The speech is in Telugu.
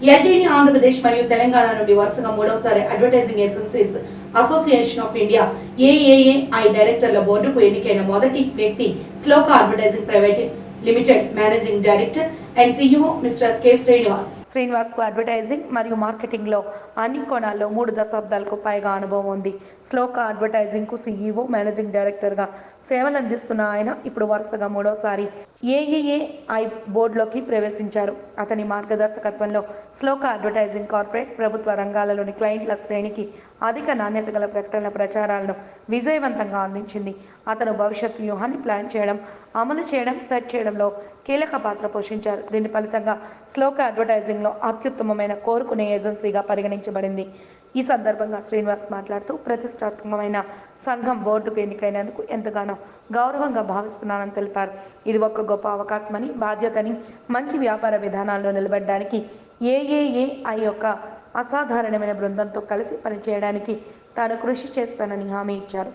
ఎల్టీడీ ఆంధ్రప్రదేశ్ మరియు తెలంగాణ నుండి వరుసగా మూడవసారి advertising agencies association of India AAAI డైరెక్టర్ల బోర్డుకు ఎన్నికైన మొదటి వ్యక్తి Shloka advertising private limited managing director and CEO mister K Srinivas కు అడ్వర్టైజింగ్ మరియు మార్కెటింగ్ లో అన్ని కోణాల్లో 3 దశాబ్దాలకు పైగా అనుభవం ఉంది. శ్లోక అడ్వర్టైజింగ్ కు సిఇఓ మేనేజింగ్ డైరెక్టర్ గా సేవలందిస్తున్న ఆయన ఇప్పుడు వరుసగా మూడోసారి ఏఏఏఐ బోర్డులోకి ప్రవేశించారు. అతని మార్గదర్శకత్వంలో శ్లోక అడ్వర్టైజింగ్ కార్పొరేట్ ప్రభుత్వ రంగాలలోని క్లయింట్ల శ్రేణికి అధిక నాణ్యత గల ప్రకటనల ప్రచారాలను విజయవంతంగా అందించింది. అతను భవిష్యత్ వ్యూహాన్ని ప్లాన్ చేయడం, అమలు చేయడం, సెట్ చేయడంలో కీలక పాత్ర పోషించారు. దీని ఫలితంగా శ్లోక అడ్వర్టైజింగ్లో అత్యుత్తమమైన కోరుకునే ఏజెన్సీగా పరిగణించబడింది. ఈ సందర్భంగా శ్రీనివాస్ మాట్లాడుతూ ప్రతిష్టాత్మకమైన సంఘం బోర్డుకు ఎన్నికైనందుకు ఎంతగానో గౌరవంగా భావిస్తున్నానని తెలిపారు. ఇది ఒక గొప్ప అవకాశమని, బాధ్యతని, మంచి వ్యాపార విధానాల్లో నిలబడడానికి ఏఏఏఐ యొక్క అసాధారణమైన బృందంతో కలిసి పనిచేయడానికి తాను కృషి చేస్తానని హామీ ఇచ్చారు.